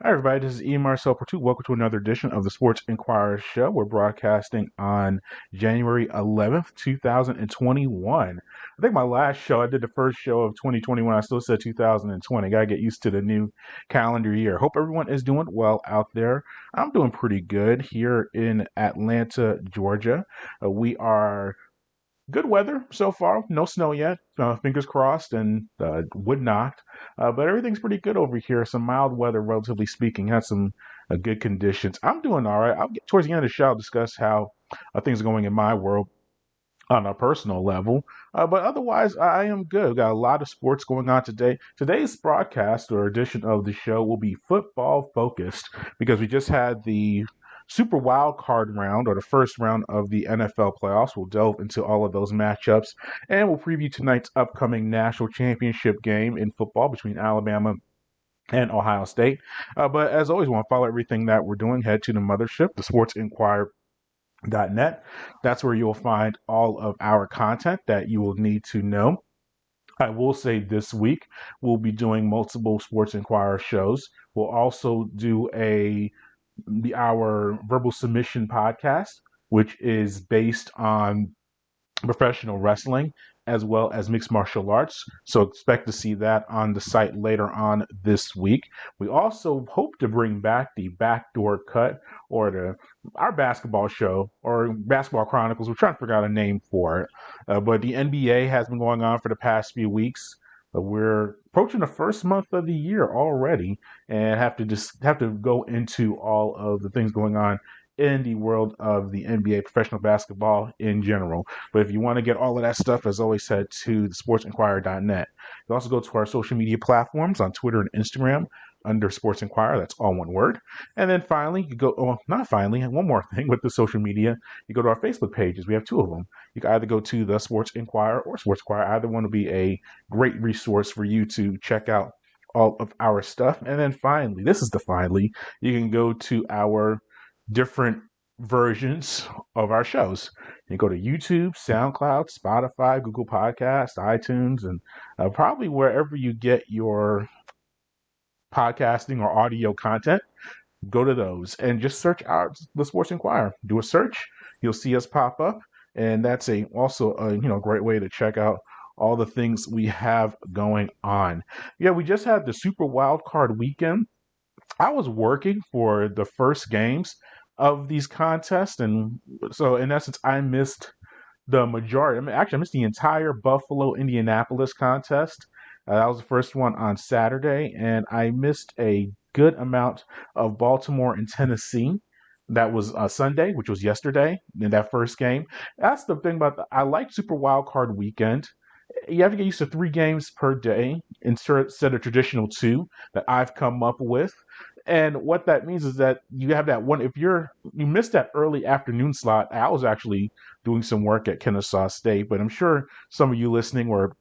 Hi, everybody. This is E. Marcel Pertu. Welcome to another edition of the Sports Inquirer Show. We're broadcasting on January 11th, 2021. I think my last show, I did the first show of 2021. I still said 2020. Got to get used to the new calendar year. Hope everyone is doing well out there. I'm doing pretty good here in Atlanta, Georgia. We are good weather so far. No snow yet. Fingers crossed and wood knocked. But everything's pretty good over here. Some mild weather, relatively speaking. Had some good conditions. I'm doing all right. I'll get towards the end of the show. I'll discuss how things are going in my world on a personal level. But otherwise, I am good. We've got a lot of sports going on today. Today's broadcast or edition of the show will be football focused because we just had the Super Wild Card round or the first round of the NFL playoffs. We'll delve into all of those matchups and we'll preview tonight's upcoming national championship game in football between Alabama and Ohio State. But as always, want to follow everything that we're doing, head to the mothership, the Sports Inquirer net. That's where you'll find all of our content that you will need to know. I will say this week we'll be doing multiple Sports Inquirer shows. We'll also do our verbal submission podcast, which is based on professional wrestling as well as mixed martial arts. So expect to see that on the site later on this week. We also hope to bring back the backdoor cut or our basketball show or basketball chronicles. We're trying to figure out a name for it. But the NBA has been going on for the past few weeks. We're approaching the first month of the year already and have to go into all of the things going on in the world of the NBA, professional basketball in general. But if you want to get all of that stuff, as always, head to the sportsinquirer.net. You can also go to our social media platforms on Twitter and Instagram under Sports Inquirer. That's all one word. And then finally, you go, oh, not finally, one more thing with the social media. You go to our Facebook pages. We have two of them. You can either go to the Sports Inquirer or Sports Inquirer. Either one will be a great resource for you to check out all of our stuff. And then finally, you can go to our different versions of our shows. You go to YouTube, SoundCloud, Spotify, Google Podcasts, iTunes, and probably wherever you get your podcasting or audio content. Go to those and just search out the Sports Inquirer. Do a search, you'll see us pop up, and that's also a great way to check out all the things we have going on. Yeah, we just had the Super Wild Card weekend. I was working for the first games of these contests, and so in essence, I missed the majority. I mean, actually, I missed the entire Buffalo Indianapolis contest. That was the first one on Saturday, and I missed a good amount of Baltimore and Tennessee. That was Sunday, which was yesterday in that first game. That's the thing I like Super Wild Card Weekend. You have to get used to 3 games per day instead of traditional two that I've come up with. And what that means is that you have that one. If you missed that early afternoon slot, I was actually doing some work at Kennesaw State, but I'm sure some of you listening were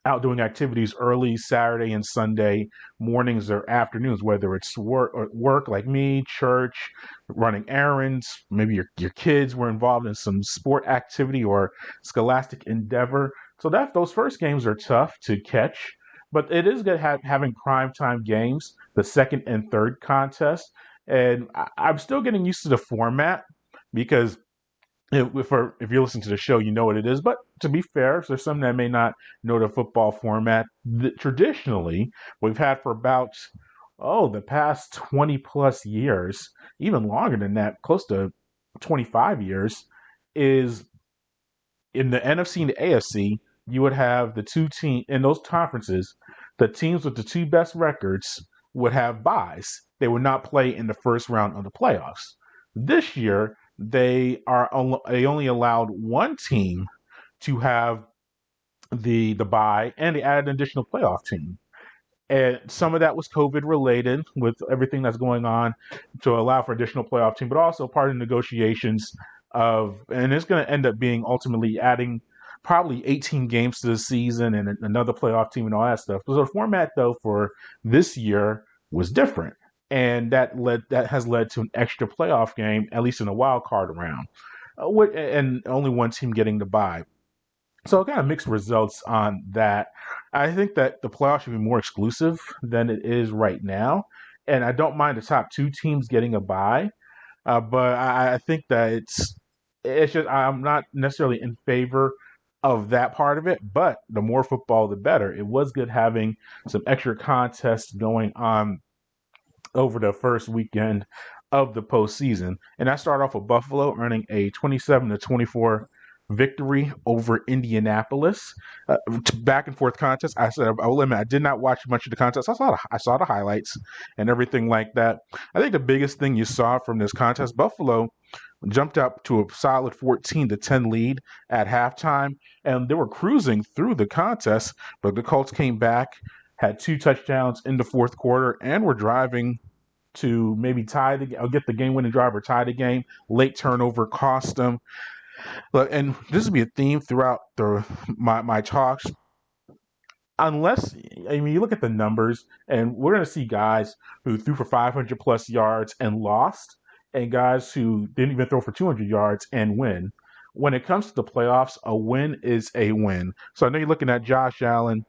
out doing activities early Saturday and Sunday mornings or afternoons, whether it's work like me, church, running errands, maybe your kids were involved in some sport activity or scholastic endeavor. So those first games are tough to catch, but it is good having primetime games, the second and third contest. And I'm still getting used to the format because if you're listening to the show, you know what it is. But to be fair, there's some that may not know the football format. Traditionally, we've had for about the past 20 plus years, even longer than that, close to 25 years, is in the NFC and the AFC. You would have the two teams in those conferences. The teams with the two best records would have byes. They would not play in the first round of the playoffs. This year, they only allowed one team to have the bye, and they added an additional playoff team. And some of that was COVID related with everything that's going on to allow for additional playoff team, but also part of the negotiations and it's going to end up being ultimately adding probably 18 games to the season and another playoff team and all that stuff. So the format though for this year was different. And that has led to an extra playoff game, at least in the wild card round, and only one team getting the bye. So kind of mixed results on that. I think that the playoffs should be more exclusive than it is right now. and I don't mind the top two teams getting a bye. But I think that it's just I'm not necessarily in favor of that part of it. But the more football, the better. It was good having some extra contests going on over the first weekend of the postseason. And I start off with Buffalo earning a 27-24 victory over Indianapolis. Back and forth contest. I said I will admit I did not watch much of the contest. I saw the highlights and everything like that. I think the biggest thing you saw from this contest, Buffalo jumped up to a solid 14-10 lead at halftime, and they were cruising through the contest. But the Colts came back, had 2 touchdowns in the fourth quarter, and were driving to maybe get the game-winning drive or tie the game. Late turnover cost them. Look, and this will be a theme throughout my talks. Unless, I mean, you look at the numbers, and we're going to see guys who threw for 500 plus yards and lost, and guys who didn't even throw for 200 yards and win. When it comes to the playoffs, a win is a win. So I know you're looking at Josh Allen,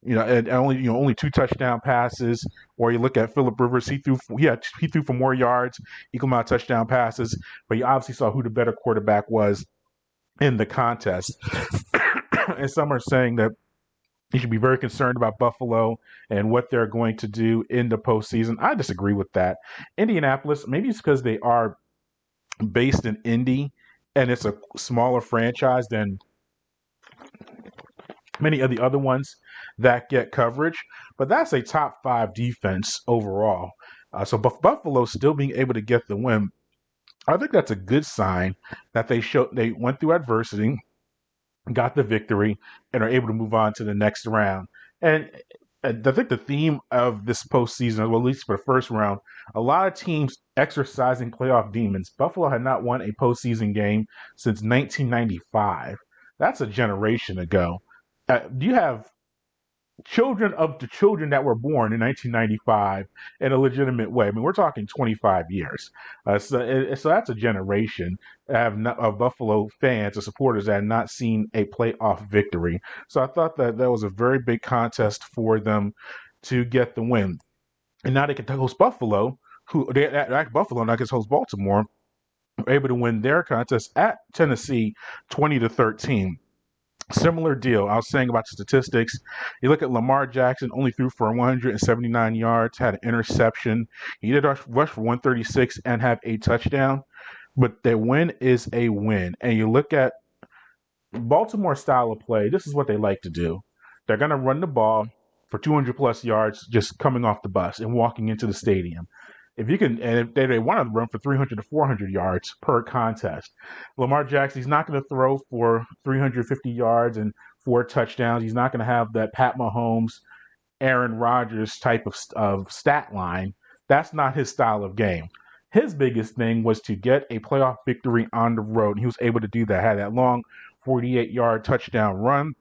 and only 2 touchdown passes. Or you look at Phillip Rivers, he threw for more yards, equal amount of touchdown passes, but you obviously saw who the better quarterback was in the contest. And some are saying that you should be very concerned about Buffalo and what they're going to do in the postseason. I disagree with that. Indianapolis, maybe it's because they are based in Indy and it's a smaller franchise than many of the other ones that get coverage, but that's a top 5 defense overall. So Buffalo still being able to get the win, I think that's a good sign that they went through adversity, got the victory, and are able to move on to the next round. And I think the theme of this postseason, well, at least for the first round, a lot of teams exercising playoff demons. Buffalo had not won a postseason game since 1995. That's a generation ago. You have children of the children that were born in 1995 in a legitimate way. I mean, we're talking 25 years. So that's a generation of Buffalo fans or supporters that had not seen a playoff victory. So I thought that was a very big contest for them to get the win. And now they can host Buffalo, Buffalo now gets host Baltimore, were able to win their contest at Tennessee 20-13. Similar deal. I was saying about the statistics. You look at Lamar Jackson, only threw for 179 yards, had an interception. He did rush for 136 and have a touchdown. But their win is a win. And you look at Baltimore's style of play, this is what they like to do. They're going to run the ball for 200 plus yards just coming off the bus and walking into the stadium. If they want to run for 300 to 400 yards per contest. Lamar Jackson, he's not going to throw for 350 yards and 4 touchdowns. He's not going to have that Pat Mahomes, Aaron Rodgers type of stat line. That's not his style of game. His biggest thing was to get a playoff victory on the road, and he was able to do that. Had that long 48-yard touchdown run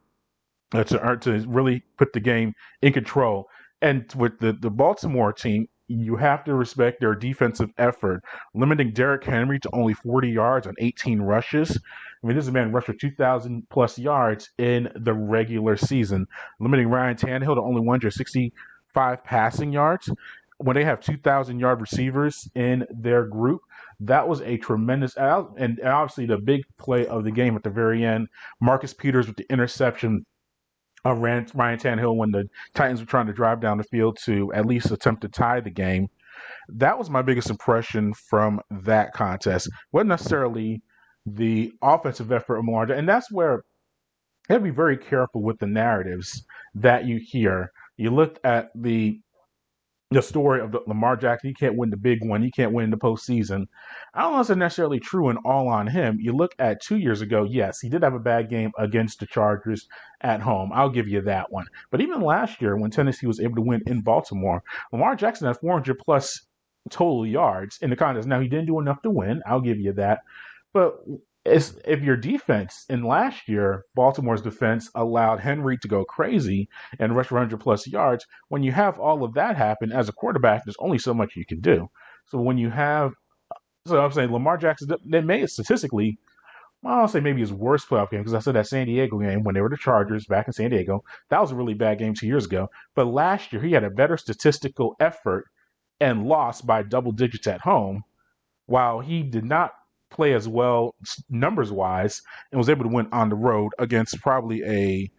to really put the game in control. And with the Baltimore team, you have to respect their defensive effort, limiting Derrick Henry to only 40 yards on 18 rushes. I mean, this man rushed for 2,000 plus yards in the regular season, limiting Ryan Tannehill to only 165 passing yards. When they have 2,000-yard receivers in their group, that was a tremendous, and obviously the big play of the game at the very end, Marcus Peters with the interception of Ryan Tannehill when the Titans were trying to drive down the field to at least attempt to tie the game. That was my biggest impression from that contest. Wasn't necessarily the offensive effort of Lamar, and that's where you have to be very careful with the narratives that you hear. You look at the story of Lamar Jackson, he can't win the big one, he can't win in the postseason. I don't know if that's necessarily true and all on him. You look at 2 years ago, yes, he did have a bad game against the Chargers at home. I'll give you that one. But even last year, when Tennessee was able to win in Baltimore, Lamar Jackson had 400 plus total yards in the contest. Now, he didn't do enough to win. I'll give you that. But if your defense in last year, Baltimore's defense allowed Henry to go crazy and rush for 100 plus yards, when you have all of that happen as a quarterback, there's only so much you can do. So I'm saying Lamar Jackson, they made it statistically, I'll say maybe his worst playoff game, because I said that San Diego game when they were the Chargers back in San Diego, that was a really bad game 2 years ago. But last year, he had a better statistical effort and lost by double digits at home, while he did not play as well numbers wise and was able to win on the road against probably a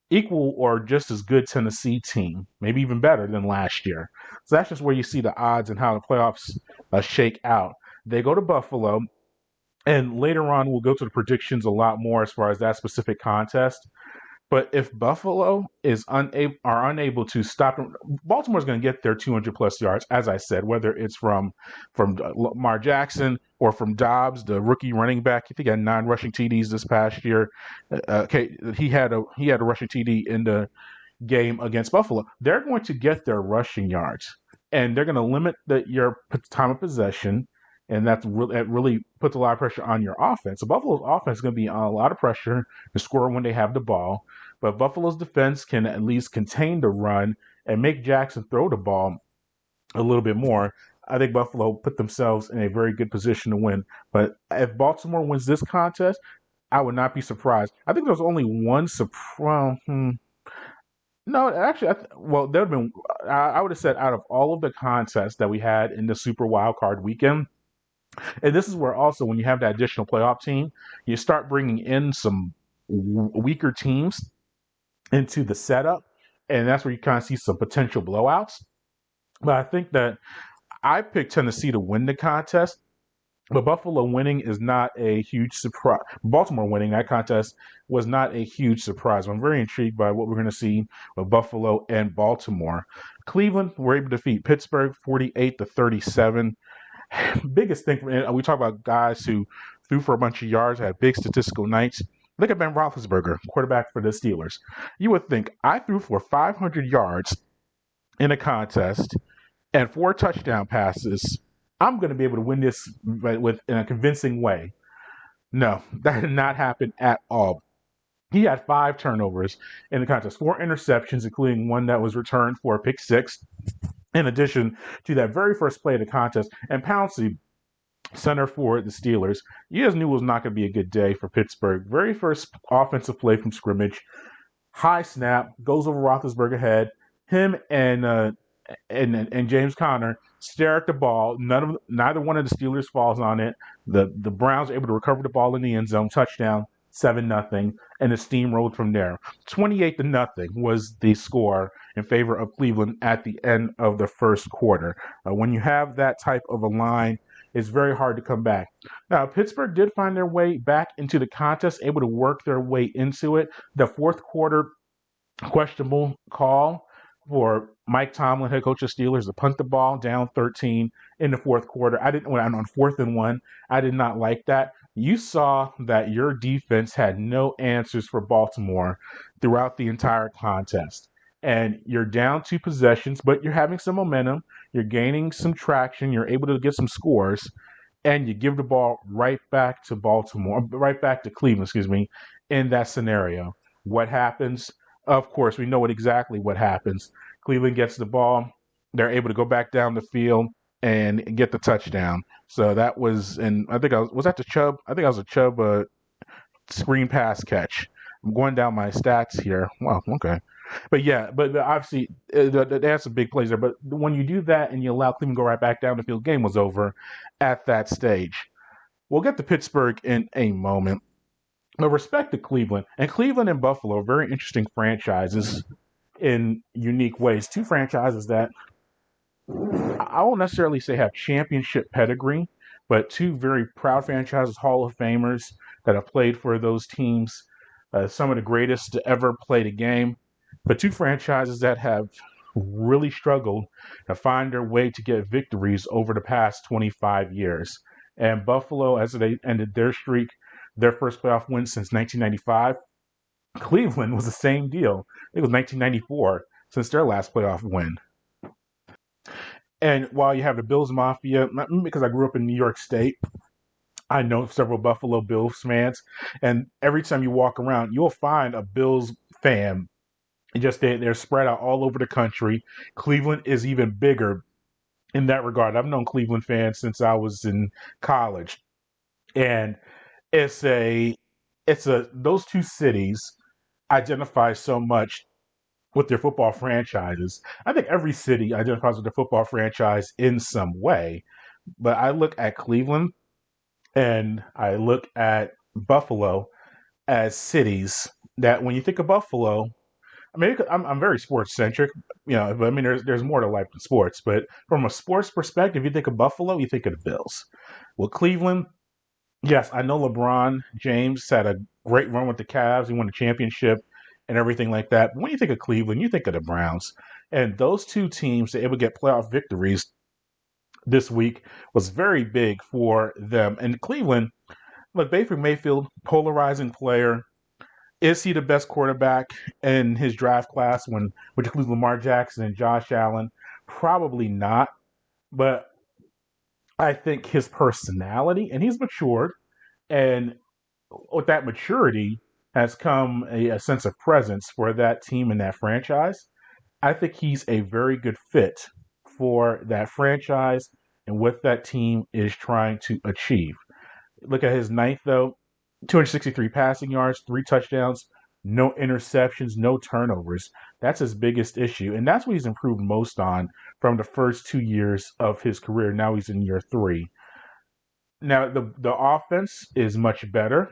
equal or just as good Tennessee team, maybe even better than last year. So that's just where you see the odds and how the playoffs shake out. They go to Buffalo, and later on we'll go to the predictions a lot more as far as that specific contest. But if Buffalo is unable to stop them, Baltimore's going to get their 200 plus yards, as I said, whether it's from Lamar Jackson or from Dobbs, the rookie running back. I think he had 9 rushing TDs this past year. He had a rushing TD in the game against Buffalo. They're going to get their rushing yards, and they're going to limit your time of possession, and that really puts a lot of pressure on your offense. So Buffalo's offense is going to be on a lot of pressure to score when they have the ball, but Buffalo's defense can at least contain the run and make Jackson throw the ball a little bit more. I think Buffalo put themselves in a very good position to win. But if Baltimore wins this contest, I would not be surprised. I think there's only one surprise. No, actually, there would have been. I would have said out of all of the contests that we had in the Super Wild Card weekend, and this is where also when you have that additional playoff team, you start bringing in some weaker teams into the setup, and that's where you kind of see some potential blowouts. But I think that I picked Tennessee to win the contest, but Buffalo winning is not a huge surprise. Baltimore winning that contest was not a huge surprise. I'm very intrigued by what we're going to see with Buffalo and Baltimore. Cleveland were able to defeat Pittsburgh 48-37. Biggest thing, we talk about guys who threw for a bunch of yards, had big statistical nights. Look at Ben Roethlisberger, quarterback for the Steelers. You would think I threw for 500 yards in a contest and 4 touchdown passes. I'm going to be able to win this in a convincing way. No, that did not happen at all. He had 5 turnovers in the contest, 4 interceptions, including one that was returned for a pick 6. In addition to that very first play of the contest, and Pouncey, center for the Steelers, you just knew it was not going to be a good day for Pittsburgh. Very first offensive play from scrimmage, high snap, goes over Roethlisberger's head. Him and James Conner stare at the ball. Neither one of the Steelers falls on it. The Browns are able to recover the ball in the end zone, touchdown, 7-0, and the steamrolled from there. 28-0 was the score in favor of Cleveland at the end of the first quarter. When you have that type of a line, it's very hard to come back. Now, Pittsburgh did find their way back into the contest, able to work their way into it. The fourth quarter questionable call for Mike Tomlin, head coach of Steelers, to punt the ball down 13 in the fourth quarter. On 4th and 1, I did not like that. You saw that your defense had no answers for Baltimore throughout the entire contest. And you're down 2 possessions, but you're having some momentum. You're gaining some traction. You're able to get some scores. And you give the ball right back to Cleveland, in that scenario. What happens? Of course, we know exactly what happens. Cleveland gets the ball. They're able to go back down the field and get the touchdown. So that was, and I think was that the Chubb? I think I was a Chubb screen pass catch. I'm going down my stats here. Wow, okay. But yeah, but obviously they had some big plays there. But when you do that and you allow Cleveland to go right back down the field, game was over at that stage. We'll get to Pittsburgh in a moment. But respect to Cleveland. And Cleveland and Buffalo are very interesting franchises in unique ways. 2 franchises that I won't necessarily say have championship pedigree, but 2 very proud franchises, Hall of Famers that have played for those teams, some of the greatest to ever play the game. But 2 franchises that have really struggled to find their way to get victories over the past 25 years. And Buffalo, as they ended their streak, their first playoff win since 1995. Cleveland was the same deal. It was 1994 since their last playoff win. And while you have the Bills Mafia, because I grew up in New York State, I know several Buffalo Bills fans. And every time you walk around, you'll find a Bills fan. They're spread out all over the country. Cleveland is even bigger in that regard. I've known Cleveland fans since I was in college. And those 2 cities identify so much with their football franchises. I think every city identifies with their football franchise in some way. But I look at Cleveland and I look at Buffalo as cities that when you think of Buffalo, I mean, I'm very sports centric, but I mean, there's more to life than sports. But from a sports perspective, you think of Buffalo, you think of the Bills. Well, Cleveland, yes, I know LeBron James had a great run with the Cavs. He won a championship and everything like that. But when you think of Cleveland, you think of the Browns. And those two teams, they're able to get playoff victories this week was very big for them. And Cleveland, look, Baker Mayfield, polarizing player. Is he the best quarterback in his draft class which includes Lamar Jackson and Josh Allen? Probably not. But I think his personality, and he's matured, and with that maturity has come a sense of presence for that team and that franchise. I think he's a very good fit for that franchise and what that team is trying to achieve. Look at his ninth, though 263 passing yards, 3 touchdowns, no interceptions, no turnovers. That's his biggest issue. And that's what he's improved most on from the first 2 years of his career. Now he's in year three. Now, the offense is much better.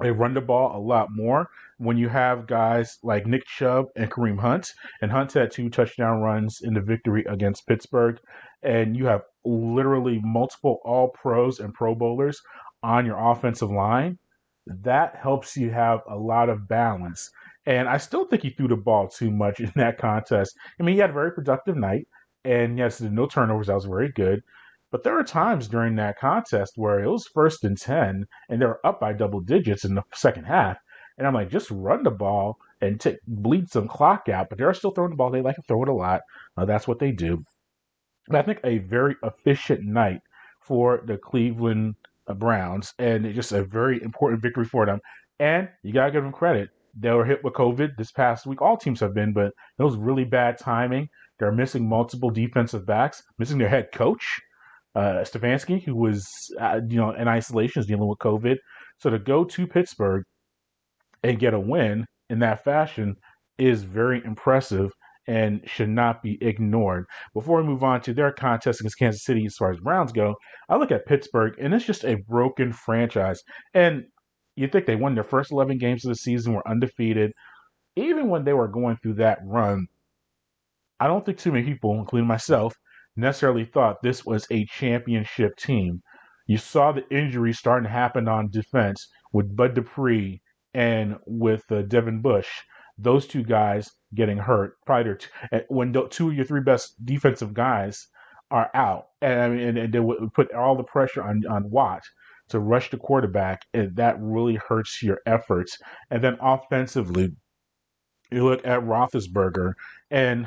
They run the ball a lot more when you have guys like Nick Chubb and Kareem Hunt. And Hunt had 2 touchdown runs in the victory against Pittsburgh. And you have literally multiple all pros and pro bowlers on your offensive line. That helps you have a lot of balance. And I still think he threw the ball too much in that contest. I mean, he had a very productive night. And yes, no turnovers. That was very good. But there were times during that contest where it was 1st and 10, and they were up by double digits in the second half. And I'm like, just run the ball and bleed some clock out. But they're still throwing the ball. They like to throw it a lot. That's what they do. But I think a very efficient night for the Cleveland Browns, and it's just a very important victory for them. And you gotta give them credit. They were hit with COVID this past week. All teams have been, but it was really bad timing. They're missing multiple defensive backs, missing their head coach. Stefanski, who was in isolation, is dealing with COVID. So to go to Pittsburgh and get a win in that fashion is very impressive and should not be ignored. Before we move on to their contest against Kansas City as far as Browns go, I look at Pittsburgh, and it's just a broken franchise. And you think they won their first 11 games of the season, were undefeated. Even when they were going through that run, I don't think too many people, including myself, necessarily thought this was a championship team. You saw the injuries starting to happen on defense with Bud Dupree and with Devin Bush. Those two guys getting hurt. Probably when two of your three best defensive guys are out, and they would put all the pressure on Watt to rush the quarterback, and that really hurts your efforts. And then offensively, you look at Roethlisberger, and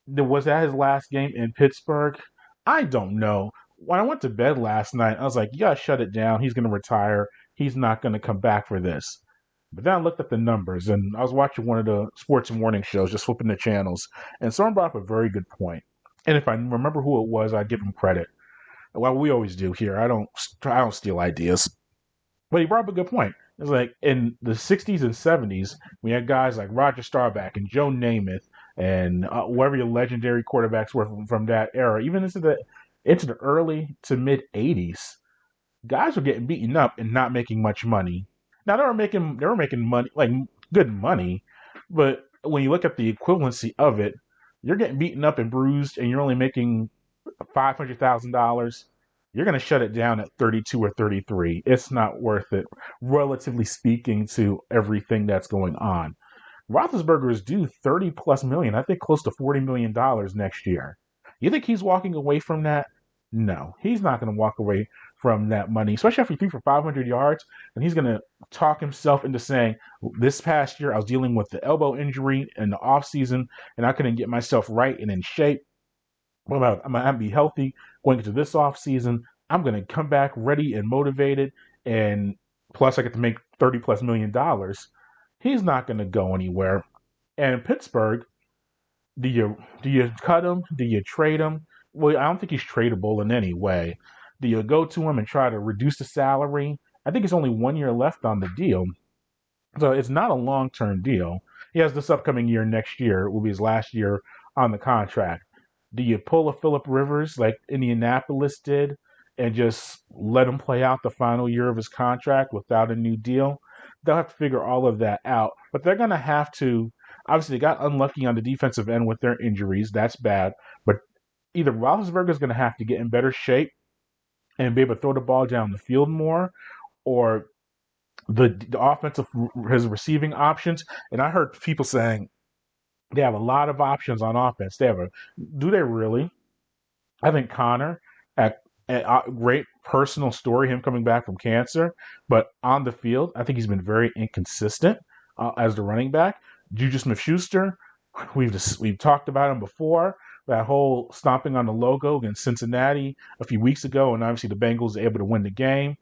was that his last game in Pittsburgh? I don't know. When I went to bed last night, I was like, you gotta shut it down. He's gonna retire. He's not gonna come back for this. But then I looked at the numbers, and I was watching one of the sports morning shows, just flipping the channels, and someone brought up a very good point. And if I remember who it was, I'd give him credit. Well, we always do here. I don't steal ideas. But he brought up a good point. It's like in the 60s and 70s, we had guys like Roger Staubach and Joe Namath and whoever your legendary quarterbacks were from that era, even into the early to mid 80s. Guys were getting beaten up and not making much money. Now they were making money, like good money, but when you look at the equivalency of it, you're getting beaten up and bruised, and you're only making $500,000. You're going to shut it down at 32 or 33. It's not worth it, relatively speaking, to everything that's going on. Roethlisberger is due 30 plus million, I think close to $40 million next year. You think he's walking away from that? No, he's not going to walk away from that money, especially after he threw for 500 yards. And he's going to talk himself into saying, this past year I was dealing with the elbow injury in the offseason, and I couldn't get myself right and in shape. I'm going to be healthy going into this offseason. I'm going to come back ready and motivated, and plus I get to make 30 plus million dollars. He's not going to go anywhere. And in Pittsburgh, do you cut him? Do you trade him? Well, I don't think he's tradable in any way. Do you go to him and try to reduce the salary? I think it's only 1 year left on the deal. So it's not a long-term deal. He has this upcoming year next year. It will be his last year on the contract. Do you pull a Phillip Rivers like Indianapolis did and just let him play out the final year of his contract without a new deal? They'll have to figure all of that out. But they're going to have to. Obviously, they got unlucky on the defensive end with their injuries. That's bad. But either Roethlisberger is going to have to get in better shape and be able to throw the ball down the field more, or the offensive his receiving options. And I heard people saying they have a lot of options on offense. Do they really? I think Connor, a great personal story, him coming back from cancer, but on the field, I think he's been very inconsistent as the running back. Juju Smith-Schuster, we've talked about him before. That whole stomping on the logo against Cincinnati a few weeks ago, and obviously the Bengals were able to win the game.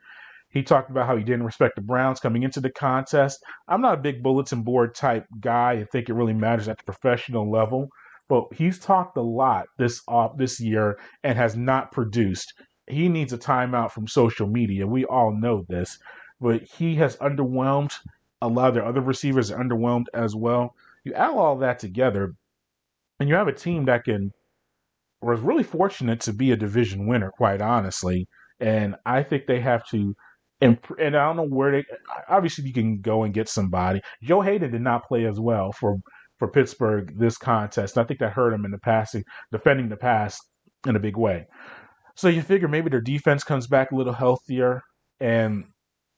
He talked about how he didn't respect the Browns coming into the contest. I'm not a big bulletin board type guy and think it really matters at the professional level, but he's talked a lot this year and has not produced. He needs a timeout from social media. We all know this, but he has underwhelmed. A lot of their other receivers are underwhelmed as well. You add all that together, and you have a team that was really fortunate to be a division winner, quite honestly. And I think they have to. And I don't know where they. Obviously, you can go and get somebody. Joe Hayden did not play as well for Pittsburgh this contest. I think that hurt him in the passing, defending the pass in a big way. So you figure maybe their defense comes back a little healthier, and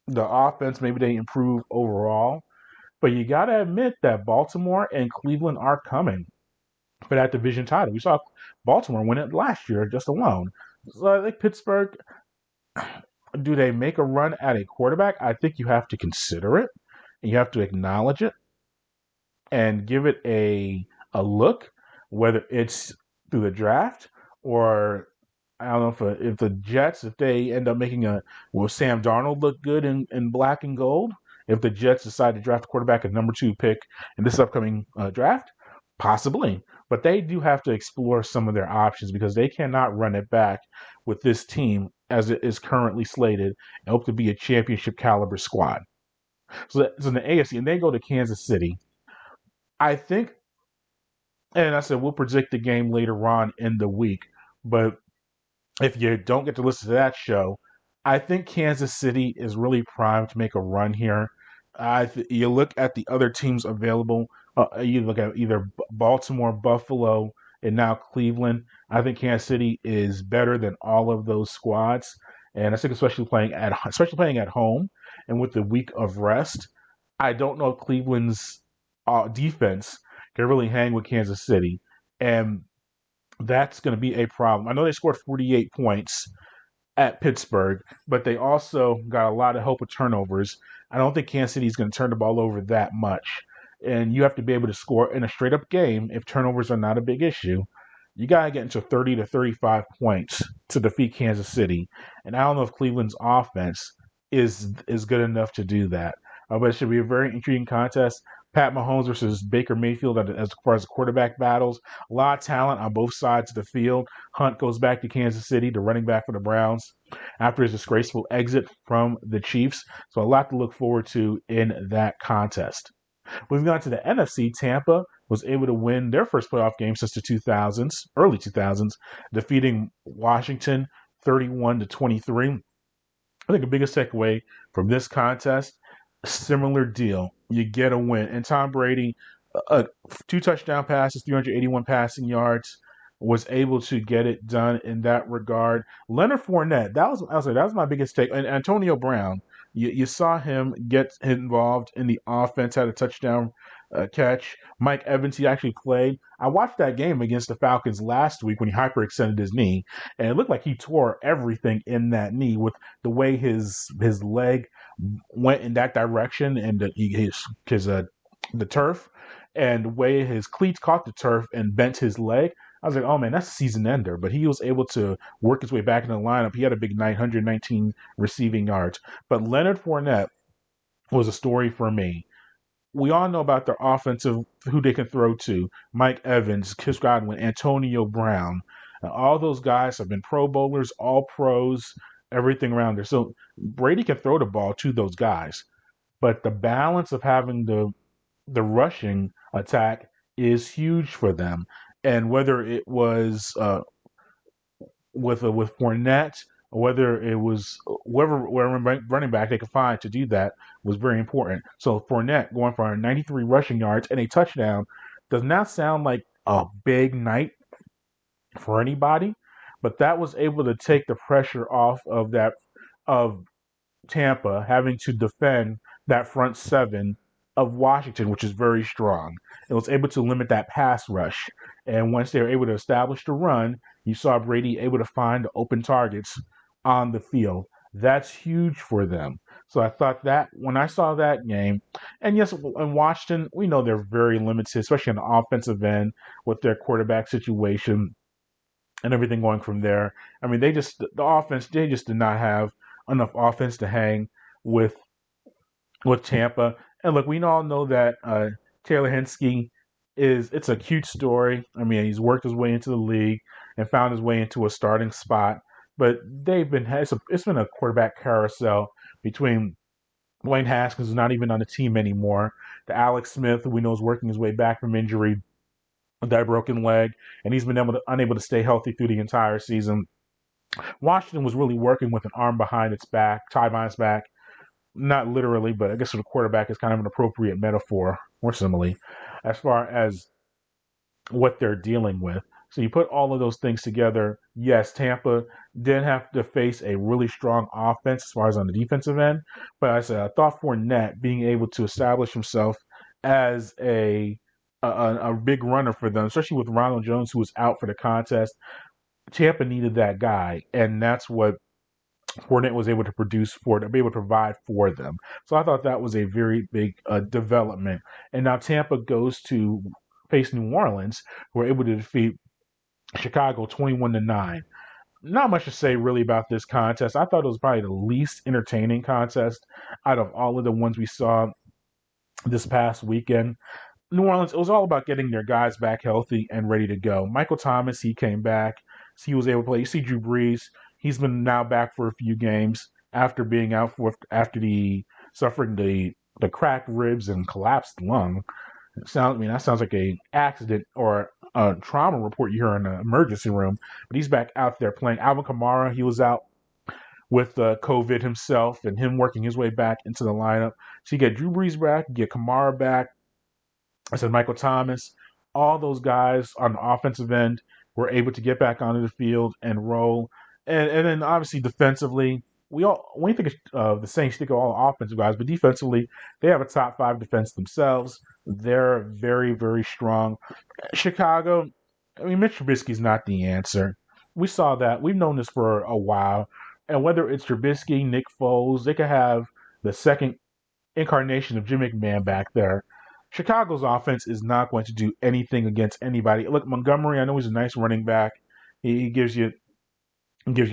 the offense maybe they improve overall. But you got to admit that Baltimore and Cleveland are coming for that division title. We saw Baltimore win it last year just alone. So I think Pittsburgh, do they make a run at a quarterback? I think you have to consider it and you have to acknowledge it and give it a look, whether it's through the draft or I don't know if the Jets, if they end up making will Sam Darnold look good in black and gold? If the Jets decide to draft a quarterback at number 2 pick in this upcoming draft, possibly. But they do have to explore some of their options because they cannot run it back with this team as it is currently slated and hope to be a championship caliber squad. So in the AFC, and they go to Kansas City. I think, and I said we'll predict the game later on in the week, but if you don't get to listen to that show, I think Kansas City is really primed to make a run here. You look at the other teams available. You look at either Baltimore, Buffalo, and now Cleveland. I think Kansas City is better than all of those squads, and I think especially playing at home and with the week of rest. I don't know if Cleveland's defense can really hang with Kansas City, and that's going to be a problem. I know they scored 48 points at Pittsburgh, but they also got a lot of help with turnovers. I don't think Kansas City is going to turn the ball over that much. And you have to be able to score in a straight up game if turnovers are not a big issue. You got to get into 30 to 35 points to defeat Kansas City. And I don't know if Cleveland's offense is good enough to do that. But it should be a very intriguing contest. Pat Mahomes versus Baker Mayfield as far as quarterback battles. A lot of talent on both sides of the field. Hunt goes back to Kansas City, the running back for the Browns, after his disgraceful exit from the Chiefs. So a lot to look forward to in that contest. Moving on to the NFC, Tampa was able to win their first playoff game since the early 2000s, defeating Washington 31-23. I think the biggest takeaway from this contest, similar deal. You get a win. And Tom Brady, 2 touchdown passes, 381 passing yards, was able to get it done in that regard. Leonard Fournette, that was my biggest take. And Antonio Brown, you saw him get involved in the offense, had a touchdown catch. Mike Evans, he actually played. I watched that game against the Falcons last week when he hyperextended his knee, and it looked like he tore everything in that knee with the way his leg went in that direction and the turf, and the way his cleats caught the turf and bent his leg. I was like, oh man, that's a season ender. But he was able to work his way back in the lineup. He had a big 919 receiving yards. But Leonard Fournette was a story for me. We all know about their offensive, who they can throw to. Mike Evans, Chris Godwin, Antonio Brown. All those guys have been Pro Bowlers, all pros, everything around there. So Brady can throw the ball to those guys. But the balance of having the rushing attack is huge for them. And whether it was with Fournette, or whether it was whoever running back they could find to do that was very important. So Fournette going for 93 rushing yards and a touchdown does not sound like a big night for anybody, but that was able to take the pressure off of Tampa having to defend that front seven of Washington, which is very strong. It was able to limit that pass rush. And once they were able to establish the run, you saw Brady able to find open targets on the field. That's huge for them. So I thought that when I saw that game, and yes, in Washington, we know they're very limited, especially on the offensive end with their quarterback situation and everything going from there. I mean, the offense they just did not have enough offense to hang with Tampa. And look, we all know that Taylor Hensky it's a cute story. I mean, he's worked his way into the league and found his way into a starting spot. But it's been a quarterback carousel between Dwayne Haskins, who's not even on the team anymore, to Alex Smith, who we know is working his way back from injury with that broken leg, and he's been unable to stay healthy through the entire season. Washington was really working with an arm behind its back, tied behind its back, not literally, but I guess for the quarterback is kind of an appropriate metaphor or simile as far as what they're dealing with. So you put all of those things together. Yes, Tampa did have to face a really strong offense as far as on the defensive end, but I thought Fournette being able to establish himself as a big runner for them, especially with Ronald Jones who was out for the contest. Tampa needed that guy, and that's what Fournette was able to produce for them, be able to provide for them. So I thought that was a very big development. And now Tampa goes to face New Orleans, who were able to defeat Chicago 21-9. Not much to say really about this contest. I thought it was probably the least entertaining contest out of all of the ones we saw this past weekend. New Orleans, it was all about getting their guys back healthy and ready to go. Michael Thomas, he came back. So he was able to play. You see Drew Brees, he's been now back for a few games after being out after suffering the cracked ribs and collapsed lung. That sounds like a accident or a trauma report you hear in the emergency room. But he's back out there playing. Alvin Kamara, he was out with COVID himself and him working his way back into the lineup. So you get Drew Brees back, you get Kamara back. I said Michael Thomas, all those guys on the offensive end were able to get back onto the field and roll. And then obviously defensively, when you think of the Saints, think of all offensive guys, but defensively, they have a top 5 defense themselves. They're very, very strong. Chicago, I mean, Mitch Trubisky's not the answer. We saw that. We've known this for a while. And whether it's Trubisky, Nick Foles, they could have the second incarnation of Jim McMahon back there. Chicago's offense is not going to do anything against anybody. Look, Montgomery, I know he's a nice running back. He gives you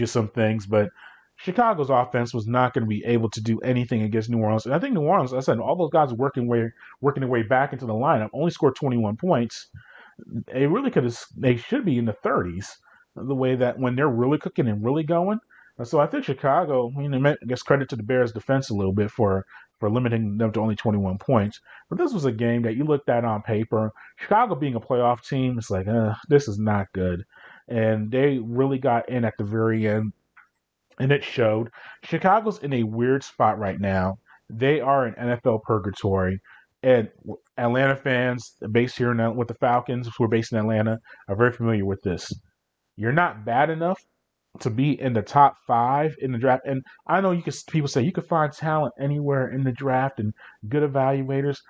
some things, but Chicago's offense was not going to be able to do anything against New Orleans. And I think New Orleans, I said, all those guys working their way back into the lineup, only scored 21 points. They should be in the 30s, the way that when they're really cooking and really going. So I think Chicago, I guess credit to the Bears defense a little bit for limiting them to only 21 points. But this was a game that you looked at on paper. Chicago being a playoff team, it's like, this is not good. And they really got in at the very end, and it showed. Chicago's in a weird spot right now. They are in NFL purgatory. And Atlanta fans based here with the Falcons, who are based in Atlanta, are very familiar with this. You're not bad enough to be in the top 5 in the draft. And I know people say you can find talent anywhere in the draft and good evaluators.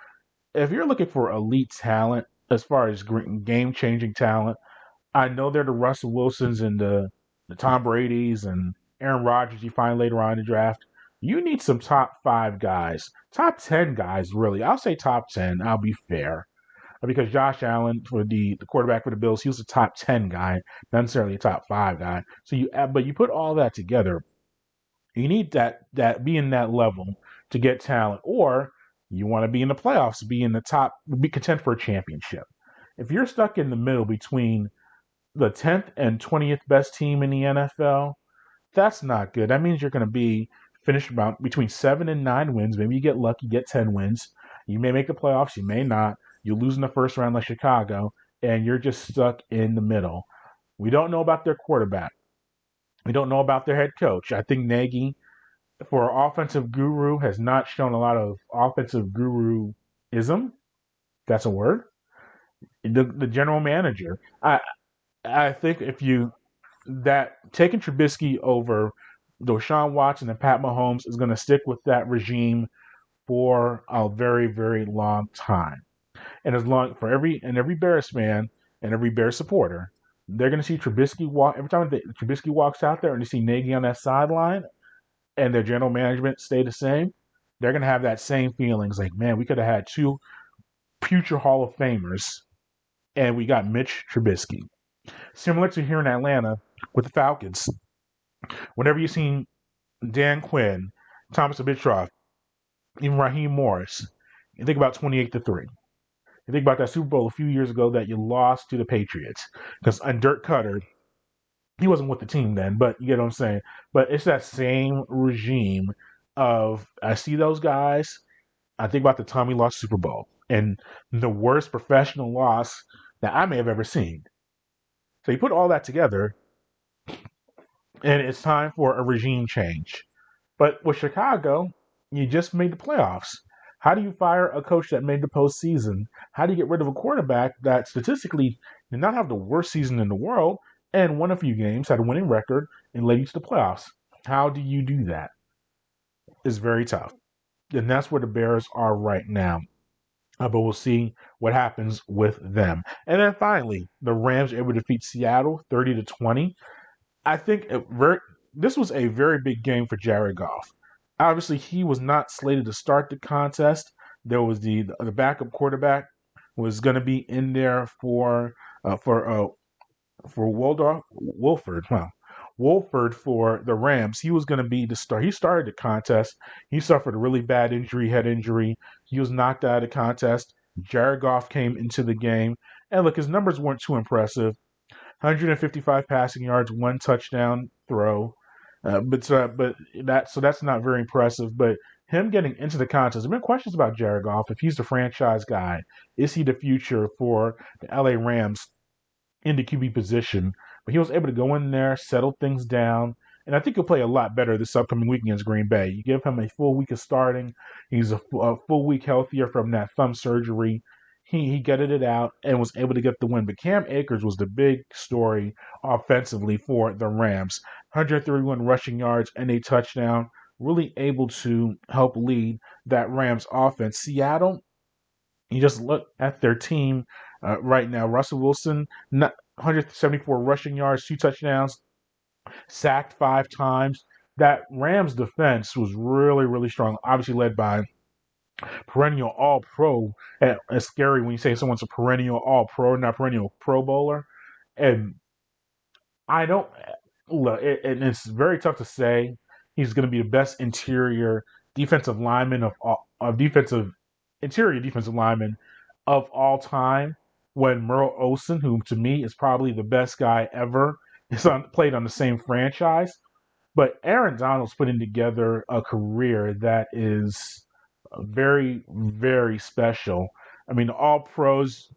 If you're looking for elite talent, as far as game-changing talent, I know they're the Russell Wilsons and the Tom Brady's and Aaron Rodgers you find later on in the draft. You need some top 5 guys. Top 10 guys, really. I'll say top 10. I'll be fair. Because Josh Allen, for the quarterback for the Bills, he was a top 10 guy, not necessarily a top 5 guy. But you put all that together, you need that be in that level to get talent, or you want to be in the playoffs, be in the top, be content for a championship. If you're stuck in the middle between the 10th and 20th best team in the NFL, that's not good. That means you're going to be finished about between 7 and 9 wins. Maybe you get lucky, get 10 wins. You may make the playoffs, you may not. You lose in the first round like Chicago, and you're just stuck in the middle. We don't know about their quarterback. We don't know about their head coach. I think Nagy, for an offensive guru, has not shown a lot of offensive guruism. That's a word. The general manager. I think if you that taking Trubisky over Deshaun Watson and Pat Mahomes is going to stick with that regime for a very, very long time. And as long for every Bears fan and every Bears supporter, they're going to see Trubisky walk every time Trubisky walks out there and they see Nagy on that sideline, and their general management stay the same. They're going to have that same feelings like, man, we could have had two future Hall of Famers, and we got Mitch Trubisky. Similar to here in Atlanta with the Falcons. Whenever you've seen Dan Quinn, Thomas Abitroff, even Raheem Morris, you think about 28-3. You think about that Super Bowl a few years ago that you lost to the Patriots. Because Dirk Cutter, he wasn't with the team then, but you get what I'm saying. But it's that same regime of I see those guys, I think about the time we lost Super Bowl and the worst professional loss that I may have ever seen. So you put all that together, and it's time for a regime change. But with Chicago, you just made the playoffs. How do you fire a coach that made the postseason? How do you get rid of a quarterback that statistically did not have the worst season in the world and won a few games, had a winning record, and led you to the playoffs? How do you do that? It's very tough. And that's where the Bears are right now. But we'll see what happens with them. And then finally, the Rams are able to defeat Seattle 30-20. I think this was a very big game for Jared Goff. Obviously, he was not slated to start the contest. There was the backup quarterback was going to be in there for Wolford for the Rams. He was going to be the star. He started the contest. He suffered a really bad injury, head injury. He was knocked out of the contest. Jared Goff came into the game, and look, his numbers weren't too impressive. 155 passing yards, one touchdown throw. But that's not very impressive. But him getting into the contest, there have been questions about Jared Goff. If he's the franchise guy, is he the future for the LA Rams in the QB position? But he was able to go in there, settle things down, and I think he'll play a lot better this upcoming week against Green Bay. You give him a full week of starting. He's a full week healthier from that thumb surgery. He gutted it out and was able to get the win. But Cam Akers was the big story offensively for the Rams. 131 rushing yards and a touchdown. Really able to help lead that Rams offense. Seattle, you just look at their team right now. Russell Wilson, 174 rushing yards, 2 touchdowns, sacked 5 times. That Rams defense was really, really strong. Obviously led by perennial All-Pro. It's scary when you say someone's a perennial All-Pro, not perennial Pro Bowler. And I don't look. And it's very tough to say he's going to be the best interior defensive lineman interior defensive lineman of all time. When Merle Olsen, who to me is probably the best guy ever, played on the same franchise. But Aaron Donald's putting together a career that is very, very special. I mean, all pros.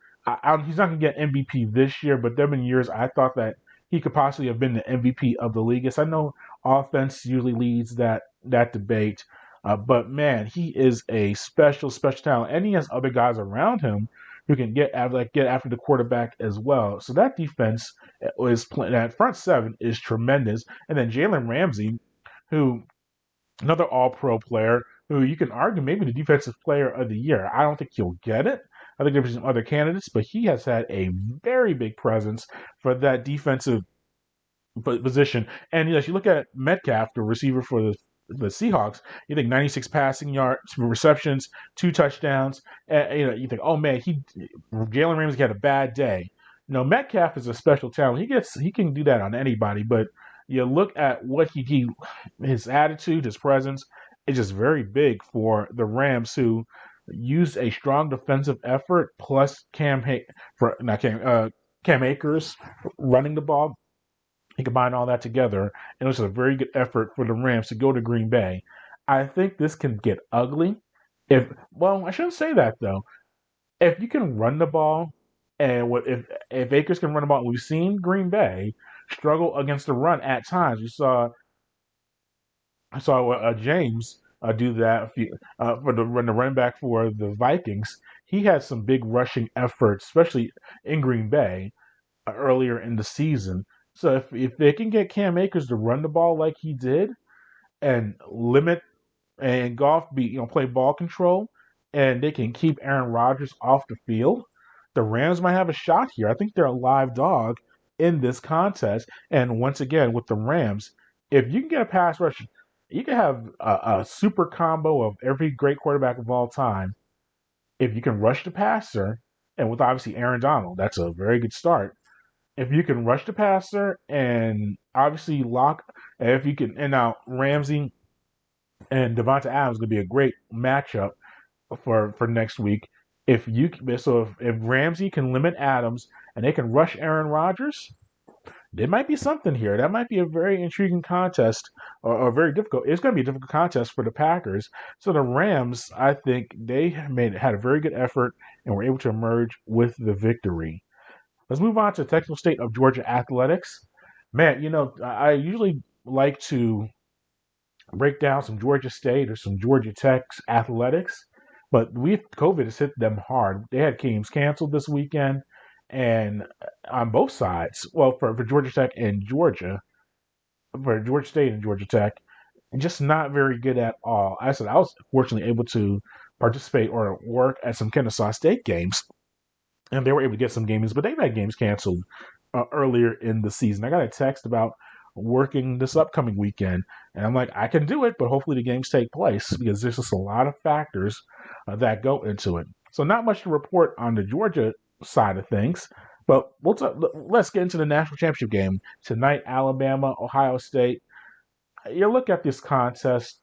He's not going to get MVP this year, but there have been years I thought that he could possibly have been the MVP of the league. Yes, I know offense usually leads that debate, but man, he is a special talent, and he has other guys around him who can get after the quarterback as well. So that defense that front seven is tremendous, and then Jalen Ramsey, who another All-Pro player who you can argue maybe the defensive player of the year. I don't think he'll get it. I think there's some other candidates, but he has had a very big presence for that defensive position. And as you look at Metcalf, the receiver for the Seahawks, you think 96 passing yards, receptions, 2 touchdowns. And, you think, oh man, Jalen Ramsey had a bad day. No, Metcalf is a special talent. He can do that on anybody. But you look at what his attitude, his presence, is just very big for the Rams, who used a strong defensive effort plus Cam Akers running the ball. He combined all that together, and it was a very good effort for the Rams to go to Green Bay. I think this can get ugly I shouldn't say that though. If you can run the ball, and if Akers can run the ball, we've seen Green Bay struggle against the run at times. I saw James do that for when the running back for the Vikings. He had some big rushing efforts, especially in Green Bay earlier in the season. So if they can get Cam Akers to run the ball like he did and limit and Goff play ball control, and they can keep Aaron Rodgers off the field, the Rams might have a shot here. I think they're a live dog in this contest. And once again, with the Rams, if you can get a pass rush, you can have a super combo of every great quarterback of all time. If you can rush the passer, and with obviously Aaron Donald, that's a very good start. If you can rush the passer and obviously lock, and if you can, and now Ramsey and Devonta Adams going to be a great matchup for next week. If Ramsey can limit Adams and they can rush Aaron Rodgers, there might be something here. That might be a very intriguing contest, or very difficult. It's going to be a difficult contest for the Packers. So the Rams, I think they had a very good effort and were able to emerge with the victory. Let's move on to the technical state of Georgia athletics. Man, I usually like to break down some Georgia State or some Georgia Tech's athletics, but COVID has hit them hard. They had games canceled this weekend, and on both sides, well, for Georgia Tech and Georgia, for Georgia State and Georgia Tech, just not very good at all. I said I was fortunately able to participate or work at some Kennesaw State games, and they were able to get some games, but they've had games canceled earlier in the season. I got a text about working this upcoming weekend, and I'm like, I can do it, but hopefully the games take place because there's just a lot of factors that go into it. So not much to report on the Georgia side of things, but let's get into the national championship game tonight. Alabama, Ohio State. You look at this contest,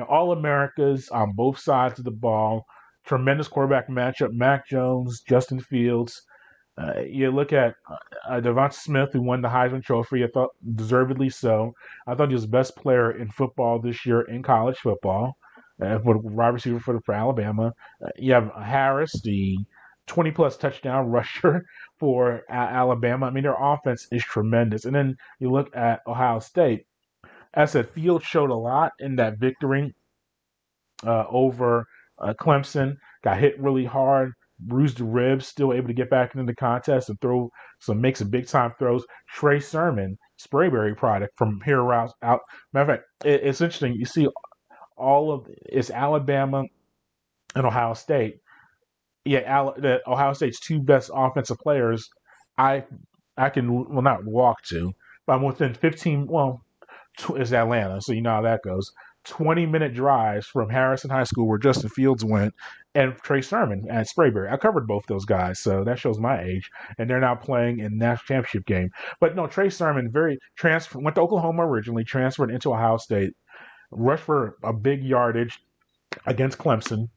all Americas on both sides of the ball. Tremendous quarterback matchup. Mac Jones, Justin Fields. You look at Devonta Smith, who won the Heisman Trophy. I thought deservedly so. I thought he was the best player in football this year in college football. For the wide receiver for Alabama. You have Harris, the 20-plus touchdown rusher for Alabama. I mean, their offense is tremendous. And then you look at Ohio State. As I said, Fields showed a lot in that victory over Clemson. Got hit really hard, bruised the ribs, still able to get back into the contest and make some big time throws. Trey Sermon, Sprayberry product from here out. Matter of fact, it's interesting. You see it's Alabama and Ohio State. Yeah, Ohio State's two best offensive players. I I can not walk to, but I'm within 15. Well, is Atlanta, so you know how that goes. 20-minute drives from Harrison High School, where Justin Fields went, and Trey Sermon at Sprayberry. I covered both those guys, so that shows my age. And they're now playing in the national championship game. But no, Trey Sermon went to Oklahoma originally, transferred into Ohio State, rushed for a big yardage against Clemson,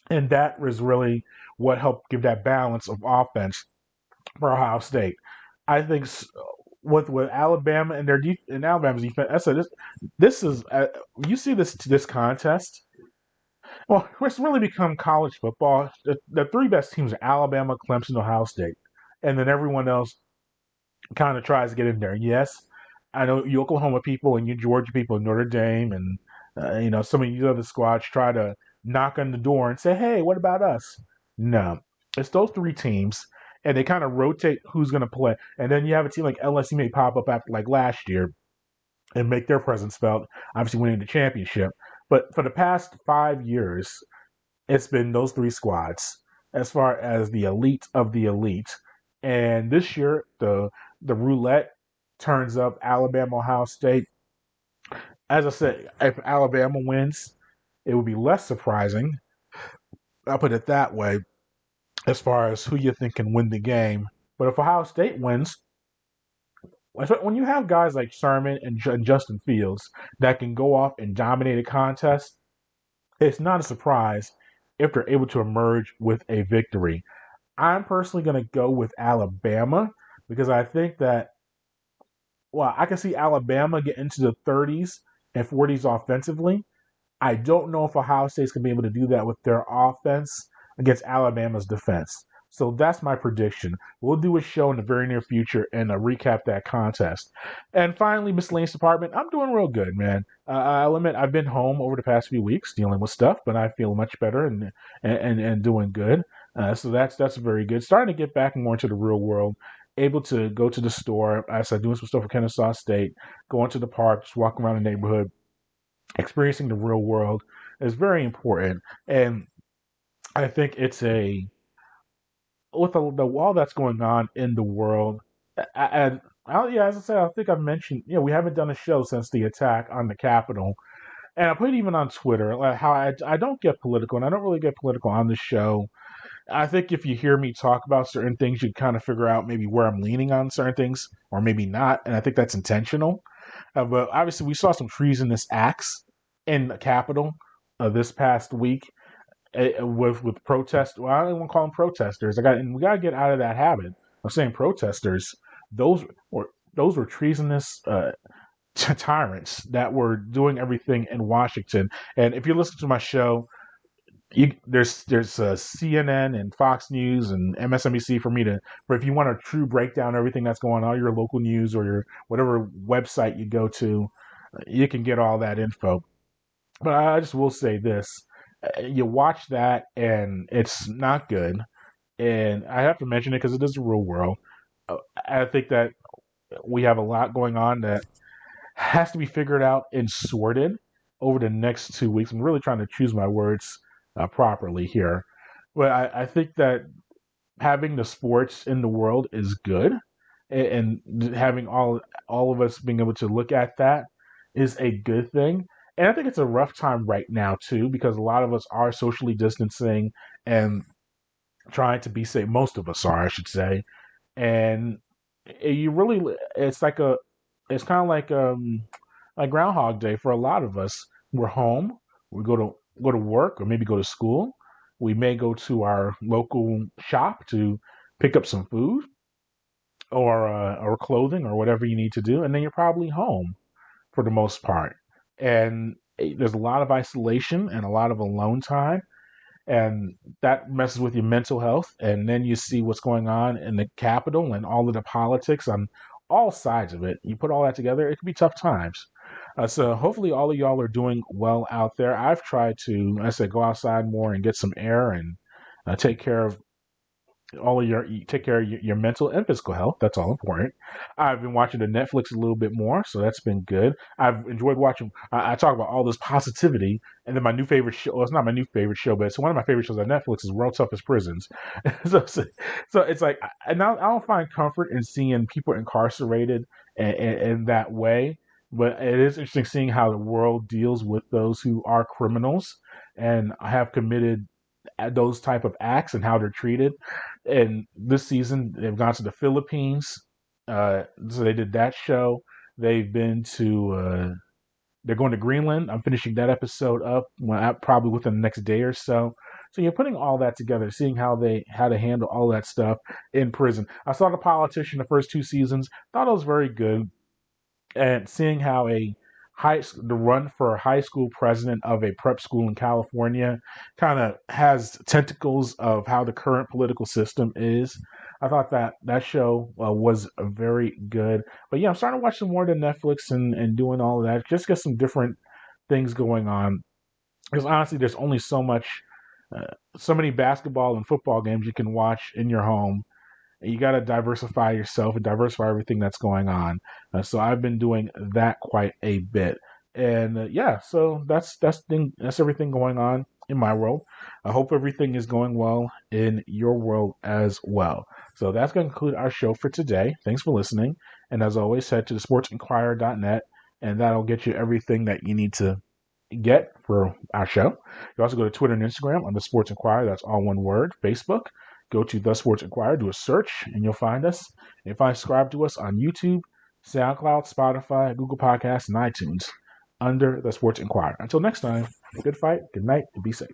and that was really what helped give that balance of offense for Ohio State. I think with Alabama and and Alabama's defense, I said this is you see this contest. Well, it's really become college football. The three best teams are Alabama, Clemson, Ohio State, and then everyone else kind of tries to get in there. Yes, I know you Oklahoma people and you Georgia people, Notre Dame, and some of you other squads try to knock on the door and say, "Hey, what about us?" No, it's those three teams, and they kind of rotate who's going to play. And then you have a team like LSU may pop up after like last year and make their presence felt, obviously winning the championship. But for the past 5 years, it's been those three squads as far as the elite of the elite. And this year, the roulette turns up Alabama, Ohio State. As I said, if Alabama wins, it would be less surprising. I'll put it that way, as far as who you think can win the game. But if Ohio State wins, when you have guys like Sermon and Justin Fields that can go off and dominate a contest, it's not a surprise if they're able to emerge with a victory. I'm personally going to go with Alabama because I think that, well, I can see Alabama get into the 30s and 40s offensively. I don't know if Ohio State's going to be able to do that with their offense against Alabama's defense. So that's my prediction. We'll do a show in the very near future and recap that contest. And finally, miscellaneous department, I'm doing real good, man. I'll admit I've been home over the past few weeks dealing with stuff, but I feel much better and doing good. So that's very good. Starting to get back more into the real world. Able to go to the store. I started doing some stuff for Kennesaw State, going to the park, just walking around the neighborhood, experiencing the real world is very important. And I think it's with all that's going on in the world. Yeah, as I said, I think I've mentioned, we haven't done a show since the attack on the Capitol. And I put it even on Twitter, like how I don't get political, and I don't really get political on the show. I think if you hear me talk about certain things, you kind of figure out maybe where I'm leaning on certain things, or maybe not. And I think that's intentional. But obviously, we saw some treasonous acts in the Capitol this past week with protest. Well, I don't even want to call them protesters. We got to get out of that habit of saying protesters. Those were treasonous tyrants that were doing everything in Washington. And if you listen to my show, there's CNN and Fox News and MSNBC for if you want a true breakdown of everything that's going on, your local news or your whatever website you go to, you can get all that info. But I just will say this: you watch that and it's not good, and I have to mention it because it is the real world. I think that we have a lot going on that has to be figured out and sorted over the next 2 weeks. I'm really trying to choose my words properly here. But I think that having the sports in the world is good, and having all of us being able to look at that is a good thing. And I think it's a rough time right now too, because a lot of us are socially distancing and trying to be safe. Most of us are, I should say. And it's it's kind of like Groundhog Day for a lot of us. We're home. We go to work or maybe go to school. We may go to our local shop to pick up some food or clothing or whatever you need to do, and then you're probably home for the most part. And there's a lot of isolation and a lot of alone time, and that messes with your mental health. And then you see what's going on in the Capitol and all of the politics on all sides of it. You put all that together, it can be tough times. So hopefully all of y'all are doing well out there. I've tried to, I said, go outside more and get some air and take care of your mental and physical health. That's all important. I've been watching the Netflix a little bit more, so that's been good. I've enjoyed watching. I talk about all this positivity, and then my new favorite show. Well, it's not my new favorite show, but it's one of my favorite shows on Netflix is World's Toughest Prisons. So it's like, and I don't find comfort in seeing people incarcerated in that way. But it is interesting seeing how the world deals with those who are criminals and have committed those type of acts and how they're treated. And this season, they've gone to the Philippines. So they did that show. They've been to. They're going to Greenland. I'm finishing that episode up probably within the next day or so. So you're putting all that together, seeing how to handle all that stuff in prison. I saw The Politician the first 2 seasons. Thought it was very good, and seeing how the run for a high school president of a prep school in California kind of has tentacles of how the current political system is. I thought that show was very good. But yeah, I'm starting to watch some more than Netflix and doing all of that. Just get some different things going on. Because honestly, there's only so many basketball and football games you can watch in your home. You got to diversify yourself and diversify everything that's going on. So I've been doing that quite a bit. And yeah, so that's everything going on in my world. I hope everything is going well in your world as well. So that's going to conclude our show for today. Thanks for listening. And as always, head to the sportsinquirer.net, and that'll get you everything that you need to get for our show. You also go to Twitter and Instagram on the Sports Inquirer. That's all one word. Facebook. Go to The Sports Inquirer, do a search, and you'll find us. And subscribe to us on YouTube, SoundCloud, Spotify, Google Podcasts, and iTunes under The Sports Inquirer. Until next time, good fight, good night, and be safe.